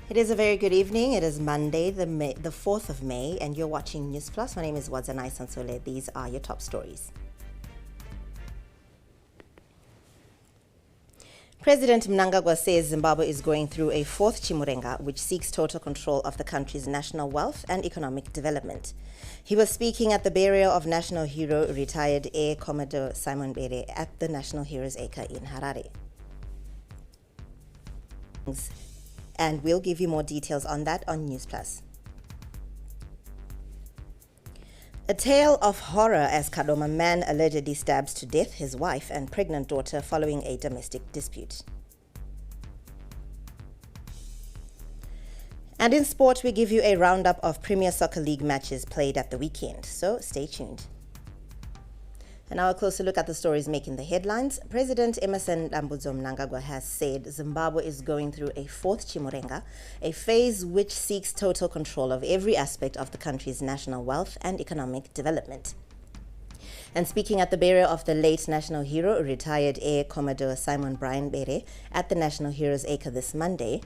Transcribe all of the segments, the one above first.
It is a very good evening. It is Monday, the 4th of May, and you're watching Newsplus. My name is Wadzanai Sansole. These are your top stories. President Mnangagwa says Zimbabwe is going through a fourth Chimurenga, which seeks total control of the country's national wealth and economic development. He was speaking at the burial of national hero, retired Air Commodore Simon Bere, at the National Heroes Acre in Harare. And we'll give you more details on that on Newsplus. A tale of horror as Kadoma man allegedly stabs to death his wife and pregnant daughter following a domestic dispute. And in sport, we give you a roundup of Premier Soccer League matches played at the weekend, so stay tuned. And now a closer look at the stories making the headlines. President Emmerson Mnangagwa has said Zimbabwe is going through a fourth Chimurenga, a phase which seeks total control of every aspect of the country's national wealth and economic development. And speaking at the burial of the late national hero, retired Air Commodore Simon Bere, at the National Heroes Acre this Monday,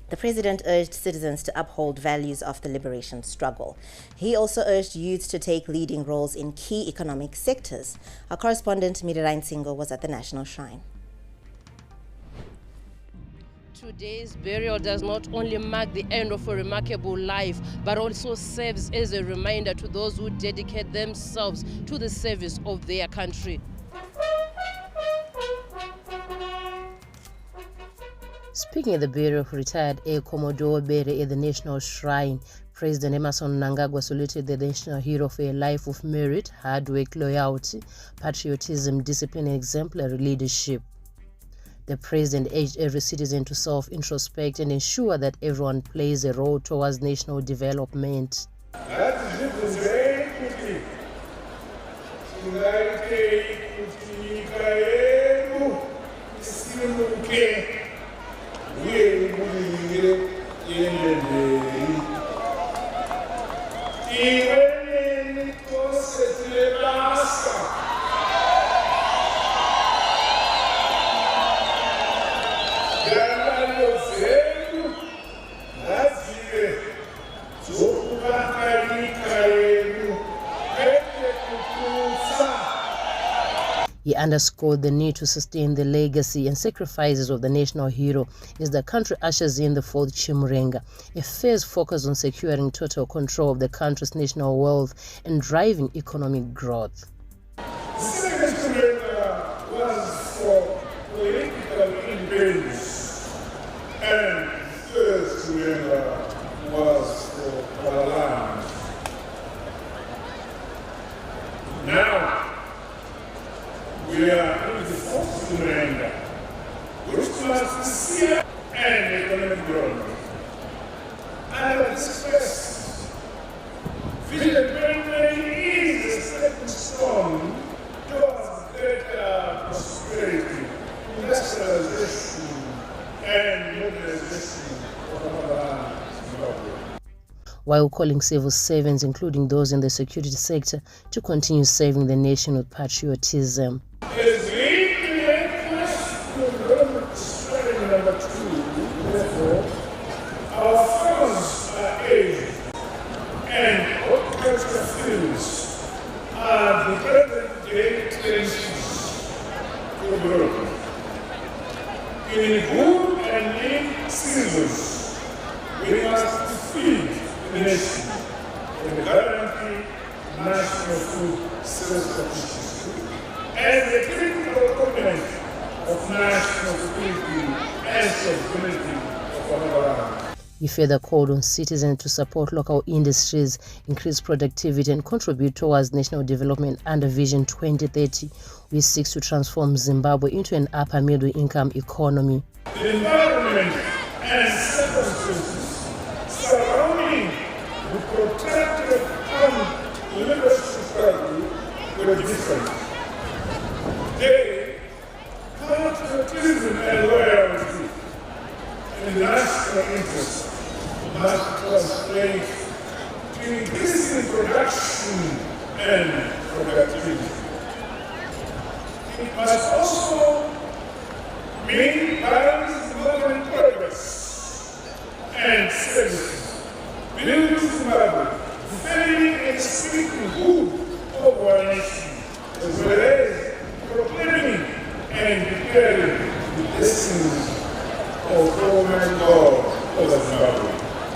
the president urged citizens to uphold values of the liberation struggle. He also urged youth to take leading roles in key economic sectors. Our correspondent Mirirain Singo was at the National Shrine. Today's burial does not only mark the end of a remarkable life, but also serves as a reminder to those who dedicate themselves to the service of their country. Speaking at the burial of retired Air Commodore Bere at the National Shrine, President Emmerson Mnangagwa saluted the national hero for a life of merit, hard work, loyalty, patriotism, discipline, and exemplary leadership. The president urged every citizen to self-introspect and ensure that everyone plays a role towards national development. He underscored the need to sustain the legacy and sacrifices of the national hero as the country ushers in the fourth Chimurenga, a phase focused on securing total control of the country's national wealth and driving economic growth. The second Chimurenga was for political independence, and the third Chimurenga was for our land. Now, we are in the fourth Chimurenga, which was social and economic growth. And at this quest, Vision 2020 is a stepping stone towards greater prosperity, industrialization, and modernization of our land, Zimbabwe. While calling civil servants, including those in the security sector, to continue serving the nation with patriotism. As we implement strategy number 2, therefore, our farmers are aged, and horticultural fields are the present-day trenches to grow. In good and lean seasons, we must feed the nation and guarantee national food self-sufficiency as a critical component of national security and sovereignty of our land. He further called on citizens to support local industries, increase productivity, and contribute towards national development under Vision 2030, which seeks to transform Zimbabwe into an upper middle income economy. The environment and circumstances surrounding the protracted and liberation struggle were different. Today, patriotism and loyalty in the national interest must translate to increasing production and productivity. It must also mean balanced development progress and services, building Zimbabwe, defending and speaking good of our nation, as well as proclaiming and declaring the blessings of Almighty God over Zimbabwe.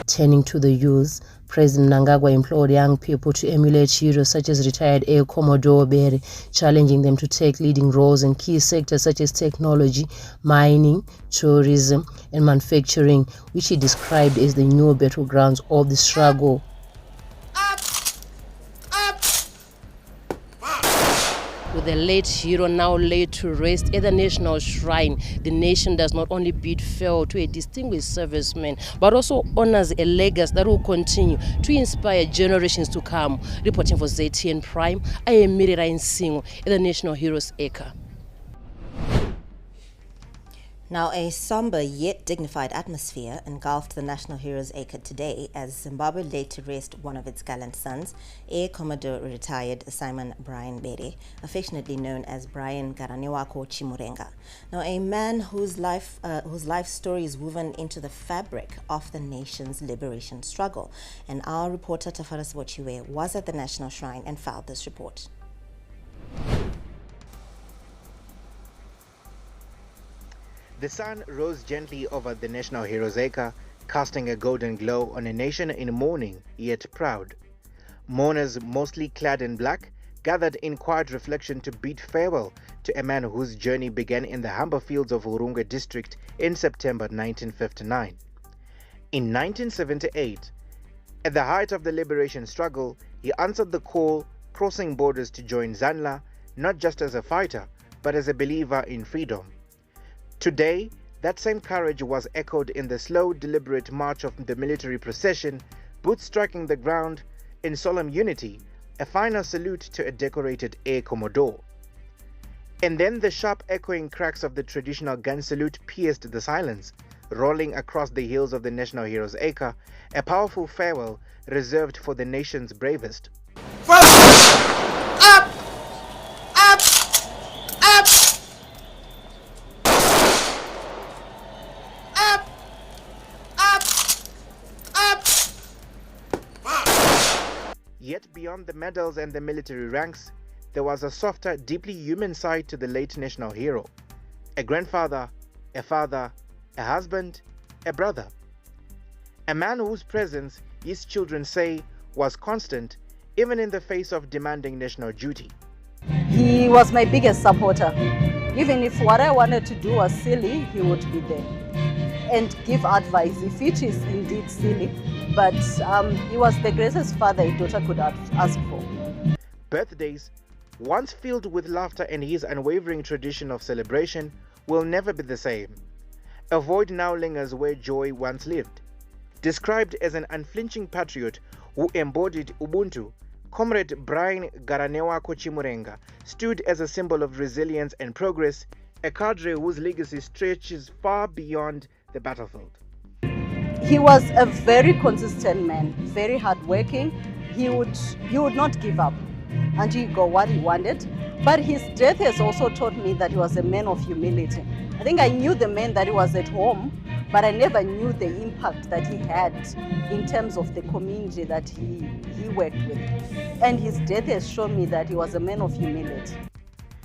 Turning to the youth, President Mnangagwa implored young people to emulate heroes such as retired Air Commodore Bere, challenging them to take leading roles in key sectors such as technology, mining, tourism, and manufacturing, which he described as the new battlegrounds of the struggle. With the late hero now laid to rest at the National Shrine, the nation does not only bid farewell to a distinguished serviceman, but also honors a legacy that will continue to inspire generations to come. Reporting for ZTN Prime, I am Mirira Nsingo at the National Heroes Acre. Now, a somber yet dignified atmosphere engulfed the National Heroes Acre today as Zimbabwe laid to rest one of its gallant sons, Air Commodore retired Simon Brian Bere, affectionately known as Brian Garanewako Chimurenga. Now, a man whose life story is woven into the fabric of the nation's liberation struggle. And our reporter Tafaras Bochiwe was at the National Shrine and filed this report. The sun rose gently over the National Heroes Acre, casting a golden glow on a nation in mourning, yet proud. Mourners, mostly clad in black, gathered in quiet reflection to bid farewell to a man whose journey began in the humber fields of Urunga district in September 1959. In 1978, at the height of the liberation struggle, he answered the call, crossing borders to join Zanla, not just as a fighter, but as a believer in freedom. Today, that same courage was echoed in the slow, deliberate march of the military procession, boots striking the ground in solemn unity, a final salute to a decorated Air Commodore. And then the sharp echoing cracks of the traditional gun salute pierced the silence, rolling across the hills of the National Heroes Acre, a powerful farewell reserved for the nation's bravest. Up! Up! Up! Yet beyond the medals and the military ranks, there was a softer, deeply human side to the late national hero. A grandfather, a father, a husband, a brother. A man whose presence, his children say, was constant, even in the face of demanding national duty. He was my biggest supporter. Even if what I wanted to do was silly, he would be there and give advice if it is indeed silly. But he was the greatest father a daughter could ask for. Birthdays, once filled with laughter and his unwavering tradition of celebration, will never be the same. A void now lingers where joy once lived. Described as an unflinching patriot who embodied Ubuntu, Comrade Brian Garanewako Chimurenga stood as a symbol of resilience and progress, a cadre whose legacy stretches far beyond the battlefield. He was a very consistent man, very hardworking. He would not give up until he got what he wanted. But his death has also taught me that he was a man of humility. I think I knew the man that he was at home, but I never knew the impact that he had in terms of the community that he worked with. And his death has shown me that he was a man of humility.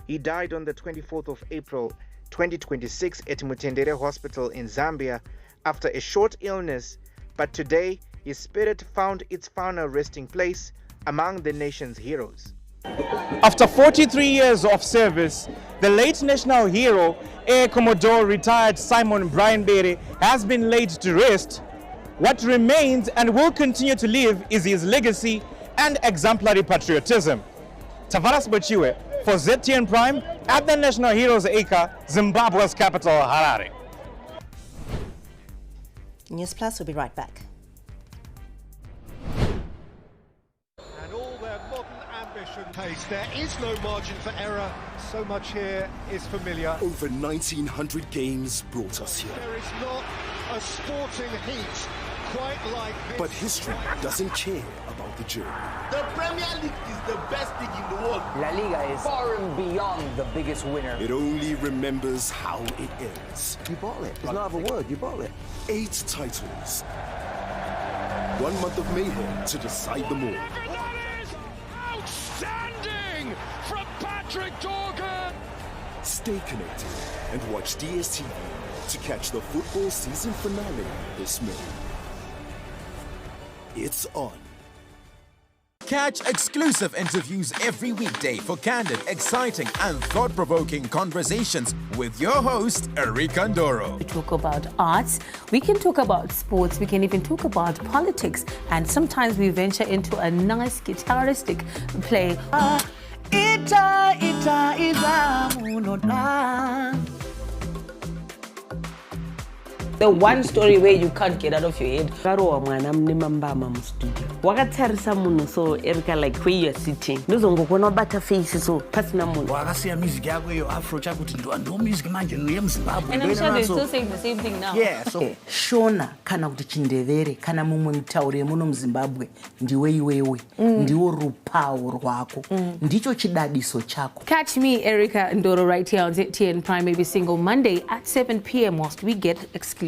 He died on the 24th of April 2026 at Mutendere Hospital in Zambia after a short illness, but today his spirit found its final resting place among the nation's heroes. After 43 years of service, the late national hero, Air Commodore retired Simon Brian Bere, has been laid to rest. What remains and will continue to live is his legacy and exemplary patriotism. Tavaras Bochiwe for ZTN Prime at the National Heroes Acre, Zimbabwe's capital, Harare. Newsplus will be right back. And all their modern ambition pace. There is no margin for error. So much here is familiar. Over 1900 games brought us here. There is not a sporting heat quite like this. But history doesn't care about the journey. The Premier League is the best league in the world. La Liga is far and beyond the biggest winner. It only remembers how it ends. You bottle it. There's no other word. You bottle it. 8 titles. 1 month of mayhem to decide them all. That is outstanding from Patrick Dorgan. Stay connected and watch DSTV to catch the football season finale this May. It's on. Catch exclusive interviews every weekday for candid, exciting and thought-provoking conversations with your host, Erika Ndoro. We talk about arts, we can talk about sports, we can even talk about politics, and sometimes we venture into a nice guitaristic play. The one story where you can't get out of your head. Wakatarisa munhu so Erika, like where you're sitting. Ndozongokona bata face so pasina munhu. Wakasiya music yako yo afro chakuti ndo music manje no yeMzimbabwe. And I'm sure they're still saying the same thing now. Yeah, so Shona kana kuti Chindevere kana mumwe mutaure muno muZimbabwe ndiwe iwewe. Ndiwo rupawo rwako. Ndicho chidadiso chako. Catch me, Erika Ndoro, right here on ZTN Prime every single Monday at 7 p.m. whilst we get exclusive.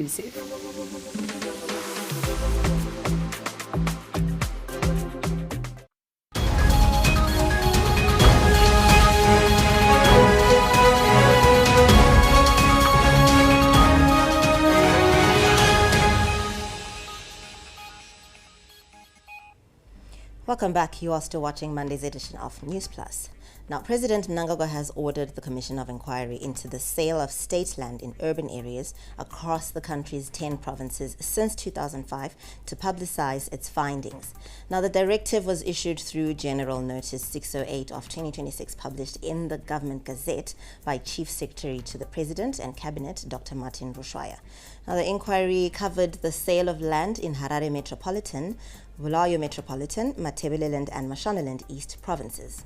Welcome back. You are still watching Monday's edition of Newsplus. Now, President Mnangagwa has ordered the Commission of Inquiry into the sale of state land in urban areas across the country's 10 provinces since 2005 to publicize its findings. Now, the directive was issued through General Notice 608 of 2026, published in the Government Gazette by Chief Secretary to the President and Cabinet, Dr. Martin Rushwaya. Now, the inquiry covered the sale of land in Harare Metropolitan, Bulawayo Metropolitan, Matabeleland and Mashonaland East provinces.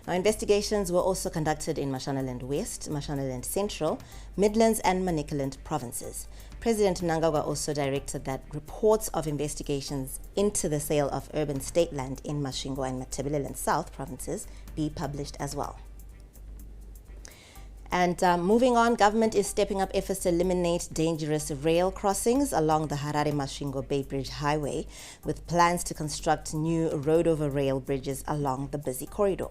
Now, investigations were also conducted in Mashonaland West, Mashonaland Central, Midlands and Manicaland provinces. President Mnangagwa also directed that reports of investigations into the sale of urban state land in Masvingo and Matabeleland South provinces be published as well. And moving on, government is stepping up efforts to eliminate dangerous rail crossings along the Harare-Masvingo Bay Bridge Highway, with plans to construct new road-over rail bridges along the busy corridor.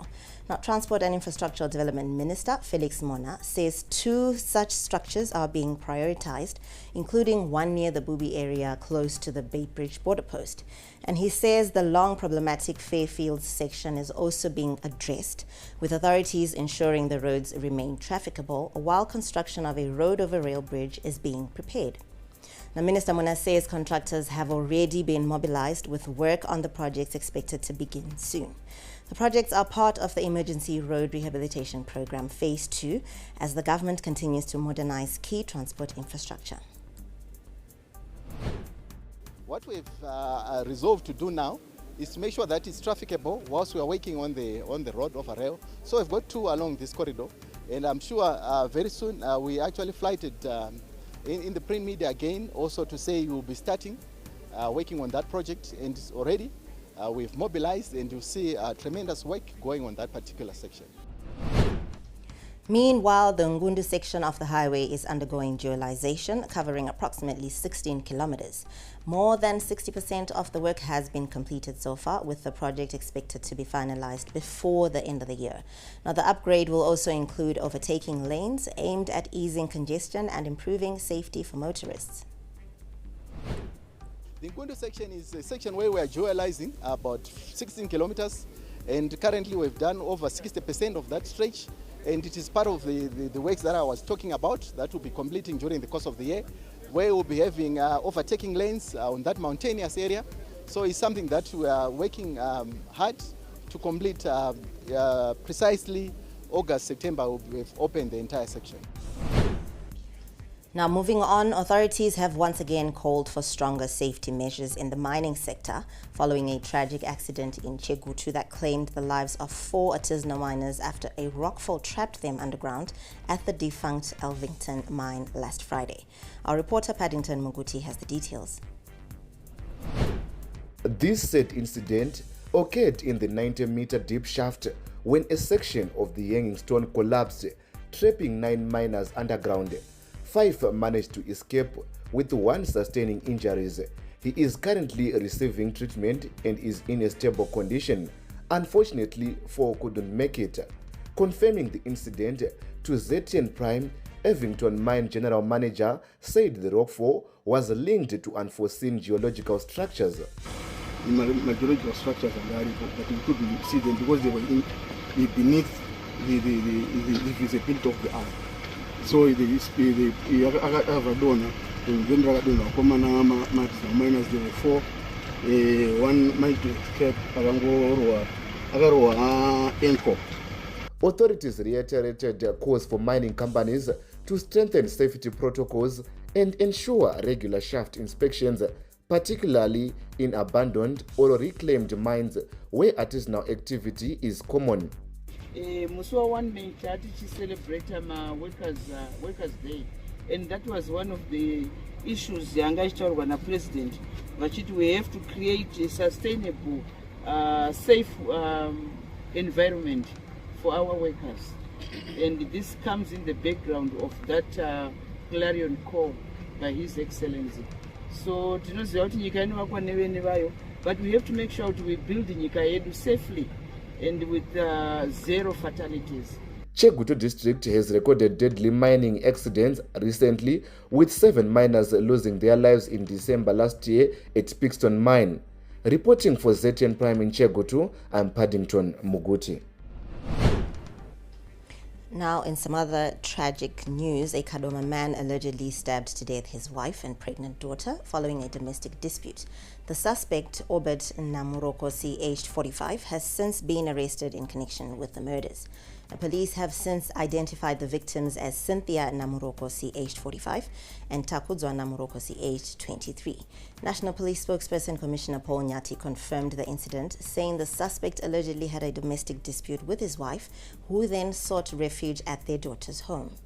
Now, Transport and Infrastructural Development Minister Felix Mona says 2 such structures are being prioritized, including one near the Bubi area close to the Bay Bridge border post. And he says the long problematic Fairfield section is also being addressed, with authorities ensuring the roads remain trafficable while construction of a road over rail bridge is being prepared. Now, Minister Mona says contractors have already been mobilized, with work on the projects expected to begin soon. The projects are part of the Emergency Road Rehabilitation Program Phase 2 as the government continues to modernize key transport infrastructure. What we've resolved to do now is to make sure that it's trafficable whilst we are working on the road over rail. So we've got 2 along this corridor, and I'm sure very soon we actually flighted in the print media again also to say we'll be starting working on that project, and already we've mobilized, and you'll see tremendous work going on that particular section. Meanwhile, the Ngundu section of the highway is undergoing dualization, covering approximately 16 kilometers. More than 60% of the work has been completed so far, with the project expected to be finalized before the end of the year. Now, the upgrade will also include overtaking lanes aimed at easing congestion and improving safety for motorists. The Ngundu section is a section where we are dualizing about 16 kilometers, and currently we've done over 60% of that stretch. And it is part of the works that I was talking about that will be completing during the course of the year, where we'll be having overtaking lanes on that mountainous area. So it's something that we are working hard to complete precisely August, September. We've opened the entire section. Now, moving on, authorities have once again called for stronger safety measures in the mining sector following a tragic accident in Chegutu that claimed the lives of 4 artisanal miners after a rockfall trapped them underground at the defunct Elvington mine last Friday. Our reporter Paddington Muguti has the details. This said incident occurred in the 90-meter deep shaft when a section of the hanging stone collapsed, trapping 9 miners underground. 5 managed to escape, with 1 sustaining injuries. He is currently receiving treatment and is in a stable condition. Unfortunately, 4 couldn't make it. Confirming the incident to ZTN Prime, Evington Mine General Manager said the rock fall was linked to unforeseen geological structures. The geological structures are there, but we couldn't see them because they were beneath the visibility of the earth. So the miners there were 4. One managed to escape Enko. Authorities reiterated calls for mining companies to strengthen safety protocols and ensure regular shaft inspections, particularly in abandoned or reclaimed mines where artisanal activity is common. Muswa one May to celebrate Workers' Day, and that was one of the issues the Angashtor president. But we have to create a sustainable, safe environment for our workers, and this comes in the background of that clarion call by His Excellency. So but we have to make sure we build Nyika safely and with 0 fatalities. Chegutu district has recorded deadly mining accidents recently, with 7 miners losing their lives in December last year at Pixton Mine. Reporting for ZTN Prime in Chegutu, I'm Paddington Muguti. Now, in some other tragic news, a Kadoma man allegedly stabbed to death his wife and pregnant daughter following a domestic dispute. The suspect, Obed Namurokosi, aged 45, has since been arrested in connection with the murders. Police have since identified the victims as Cynthia Namurokosi, aged 45, and Takudzwa Namurokosi, aged 23. National Police spokesperson Commissioner Paul Nyati confirmed the incident, saying the suspect allegedly had a domestic dispute with his wife, who then sought refuge at their daughter's home.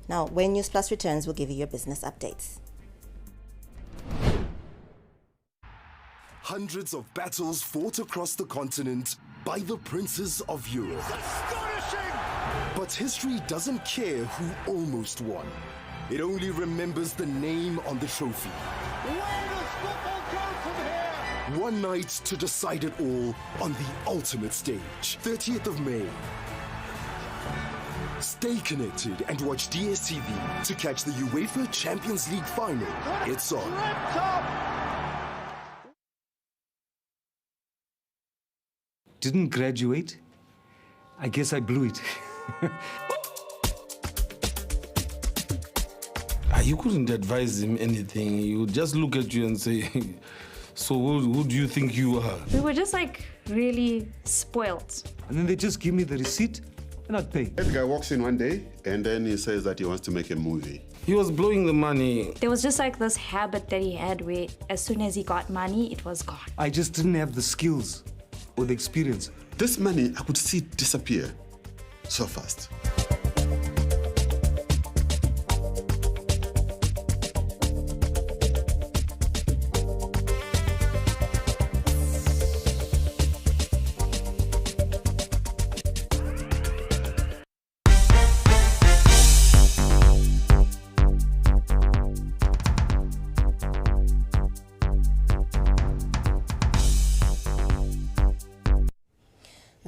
Now, when Newsplus returns, we'll give you your business updates. Hundreds of battles fought across the continent by the princes of Europe. But history doesn't care who almost won. It only remembers the name on the trophy. Where does football go from here? One night to decide it all on the ultimate stage, 30th of May. Stay connected and watch DSTV to catch the UEFA Champions League final. It's on. Didn't graduate. I guess I blew it. You couldn't advise him anything. He would just look at you and say, so who do you think you are? We were just like really spoilt. And then they just give me the receipt and I'd pay. That guy walks in one day and then he says that he wants to make a movie. He was blowing the money. There was just like this habit that he had where as soon as he got money, it was gone. I just didn't have the skills or the experience. This money, I could see it disappear so fast.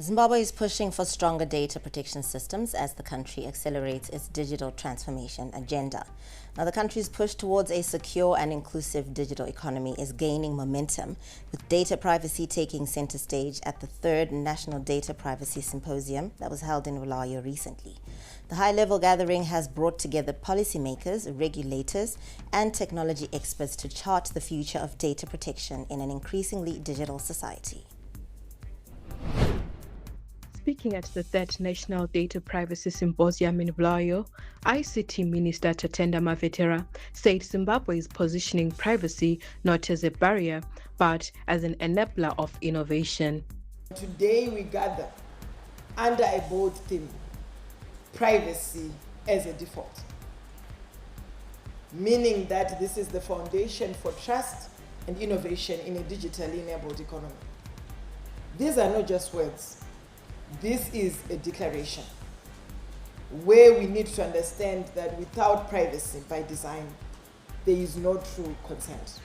Zimbabwe is pushing for stronger data protection systems as the country accelerates its digital transformation agenda. Now, the country's push towards a secure and inclusive digital economy is gaining momentum, with data privacy taking center stage at the 3rd National Data Privacy Symposium that was held in Bulawayo recently. The high-level gathering has brought together policymakers, regulators, and technology experts to chart the future of data protection in an increasingly digital society. Speaking at the 3rd National Data Privacy Symposium in Bulawayo, ICT Minister Tatenda Mavetera said Zimbabwe is positioning privacy not as a barrier, but as an enabler of innovation. Today we gather under a bold theme, privacy as a default, meaning that this is the foundation for trust and innovation in a digitally enabled economy. These are not just words. This is a declaration where we need to understand that without privacy by design, there is no true consent.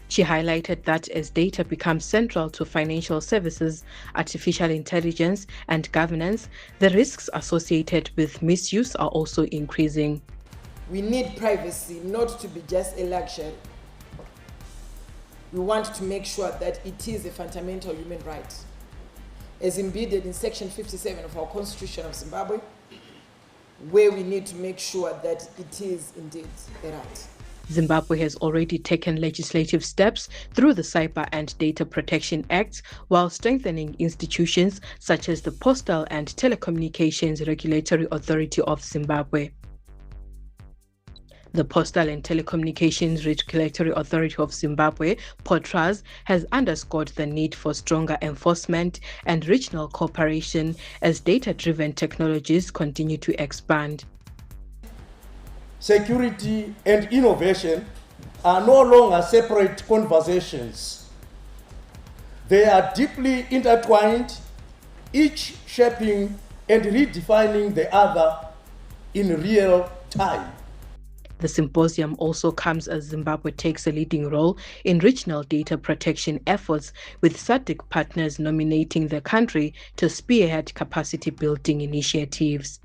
She highlighted that as data becomes central to financial services, artificial intelligence, and governance, the risks associated with misuse are also increasing. We need privacy not to be just a luxury. We want to make sure that it is a fundamental human right, as embedded in Section 57 of our Constitution of Zimbabwe, where we need to make sure that it is indeed a right. Zimbabwe has already taken legislative steps through the Cyber and Data Protection Act while strengthening institutions such as the Postal and Telecommunications Regulatory Authority of Zimbabwe. The Postal and Telecommunications Regulatory Authority of Zimbabwe, POTRAZ, has underscored the need for stronger enforcement and regional cooperation as data-driven technologies continue to expand. Security and innovation are no longer separate conversations. They are deeply intertwined, each shaping and redefining the other in real time. The symposium also comes as Zimbabwe takes a leading role in regional data protection efforts, with SADC partners nominating the country to spearhead capacity building initiatives.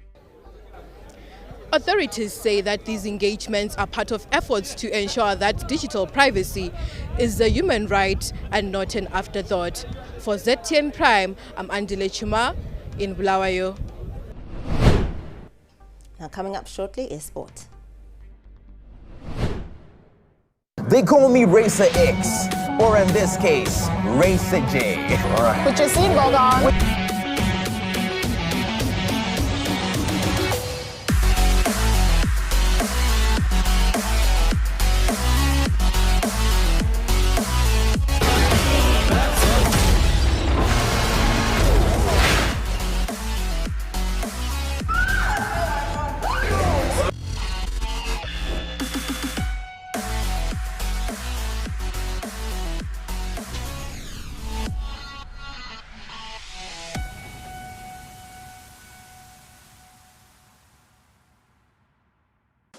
Authorities say that these engagements are part of efforts to ensure that digital privacy is a human right and not an afterthought. For ZTN Prime, I'm Andile Chuma in Bulawayo. Now coming up shortly is sport. They call me Racer X, or in this case, Racer J. All right. Put your seatbelt on.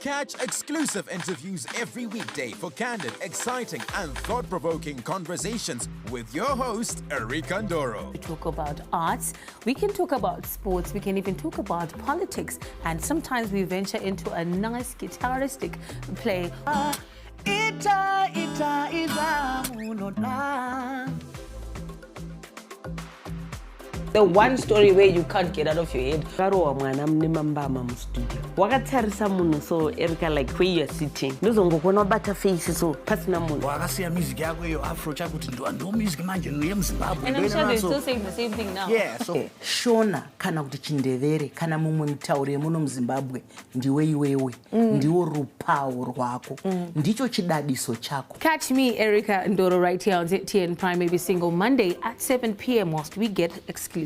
Catch exclusive interviews every weekday for candid, exciting, and thought-provoking conversations with your host, Erika Ndoro. We talk about arts, we can talk about sports, we can even talk about politics, and sometimes we venture into a nice guitaristic play. The one story where you can't get out of your head. Wakatarisa munhu so Erika, like where you're sitting. Ndozongokona bata face so pasina munhu. Wakasiya music yako yo afro chakuti ndo music manje no yeMzimbabwe. And I'm sure they're still saying the same thing now. Yeah, so Shona kana kuti chindevere kana mumwe mutauri muno muZimbabwe ndiwe iwewe ndiwo rupawo rwako ndicho chidadiso chako. Catch me, Erika Ndoro, right here on ZTN Prime every single Monday at 7 p.m. whilst we get exclusive.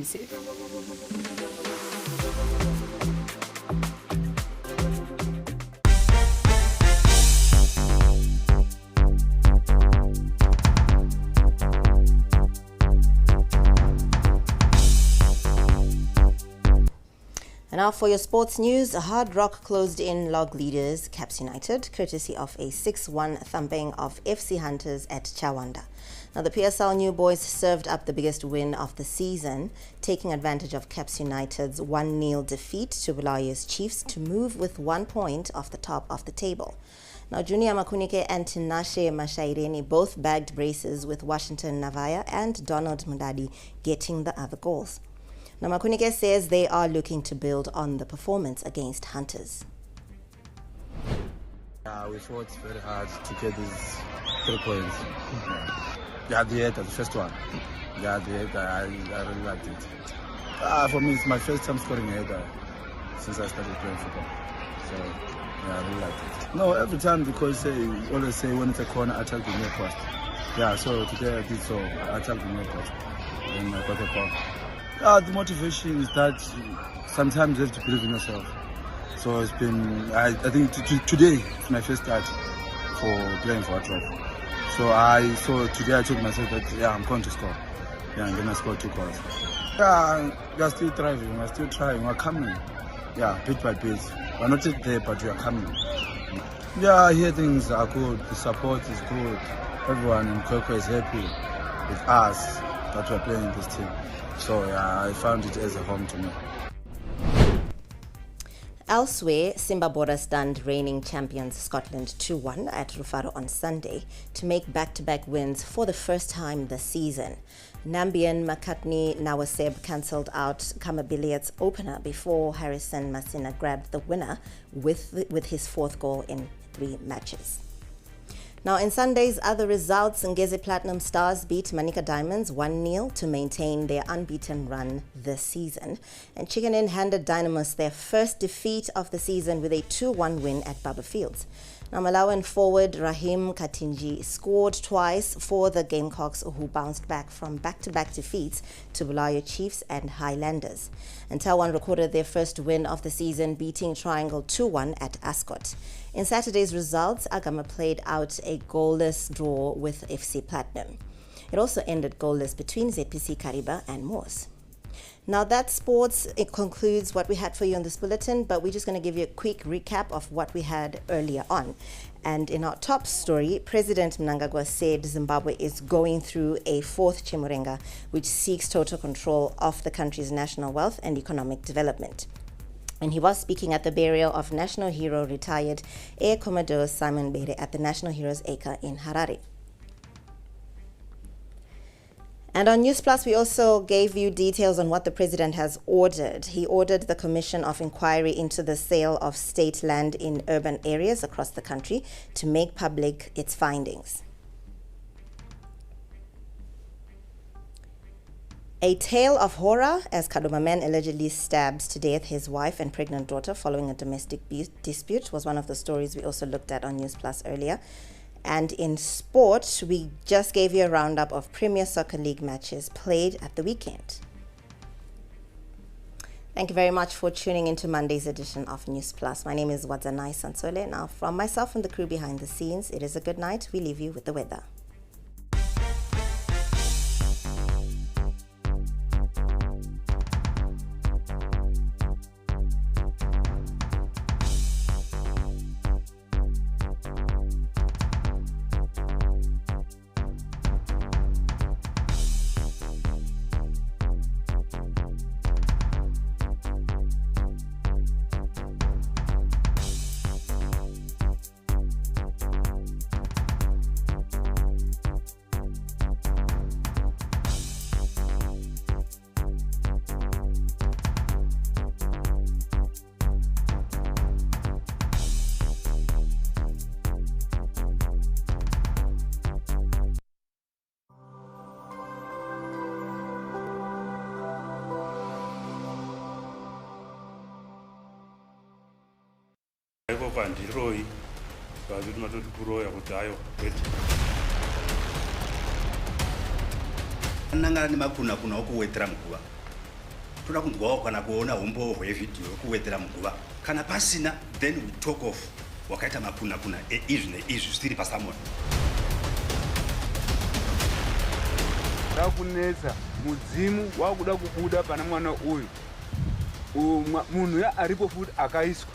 And now for your sports news, Hard Rock closed in log leaders Caps United, courtesy of a 6-1 thumping of FC Hunters at Chawanda. Now the PSL New Boys served up the biggest win of the season, taking advantage of Caps United's 1-0 defeat to Bulawayo's Chiefs to move with 1 point off the top of the table. Now Junior Makunike and Tinashe Mashaireni both bagged braces, with Washington Navaya and Donald Mudadi getting the other goals. Now Makunike says they are looking to build on the performance against Hunters. We fought very hard to get these 3 points. Yeah, the first one. Yeah, I really liked it. For me, it's my first time scoring a header since I started playing football. So, yeah, I really liked it. No, every time, because you always say when it's a corner, attack the near post. Yeah, so today I did so. I attacked the near post. Then I got a ball. The motivation is that sometimes you have to believe in yourself. So it's been, I think today is my first start for playing for a trophy. So today I told myself that, yeah, I'm going to score. Yeah, and then I scored 2 goals. Yeah, we are still thriving, we are still trying, we are coming. Yeah, bit by bit. We are not yet there, but we are coming. Yeah, here things are good. The support is good. Everyone in Kwekwe is happy with us that we're playing this team. So yeah, I found it as a home to me. Elsewhere, Simba Bora stunned reigning champions Scotland 2-1 at Rufaro on Sunday to make back-to-back wins for the first time this season. Nambian McCartney Nawaseb cancelled out Kamabiliat's opener before Harrison Masina grabbed the winner with his fourth goal in 3 matches. Now, in Sunday's other results, Ngeze Platinum Stars beat Manika Diamonds 1-0 to maintain their unbeaten run this season. And Chicken Inn handed Dynamos their first defeat of the season with a 2-1 win at Baba Fields. Now, Malawian forward Rahim Katinji scored twice for the Gamecocks, who bounced back from back-to-back defeats to Bulawayo Chiefs and Highlanders. And Tawan recorded their first win of the season, beating Triangle 2-1 at Ascot. In Saturday's results, Agama played out a goalless draw with FC Platinum. It also ended goalless between ZPC Kariba and Moors. Now that sports, it concludes what we had for you in this bulletin, but we're just going to give you a quick recap of what we had earlier on. And in our top story, President Mnangagwa said Zimbabwe is going through a 4th Chimurenga, which seeks total control of the country's national wealth and economic development. And he was speaking at the burial of national hero retired Air Commodore Simon Bere at the National Heroes Acre in Harare. And on Newsplus, we also gave you details on what the president has ordered. He ordered the Commission of Inquiry into the sale of state land in urban areas across the country to make public its findings. A tale of horror as Kadoma man allegedly stabs to death his wife and pregnant daughter following a domestic dispute was one of the stories we also looked at on Newsplus earlier. And in sport, we just gave you a roundup of Premier Soccer League matches played at the weekend. Thank you very much for tuning into Monday's edition of Newsplus. My name is Wadzanai Sansole. Now, from myself and the crew behind the scenes, it is a good night. We leave you with the weather. Pandiroi, Bazit Matut Kuroya Hutayo, Nangani makuna kuna okuwetera mkuba. Tunakungwa kana kuona umbo we video okuwetera mkuba. Kana pasina then we talk off. Wakaita makuna kuna issue still pa someone. Takunetsa mudzimu wakuda kubuda pana mwana uyu. Munhu ya aripo futi akaiswa.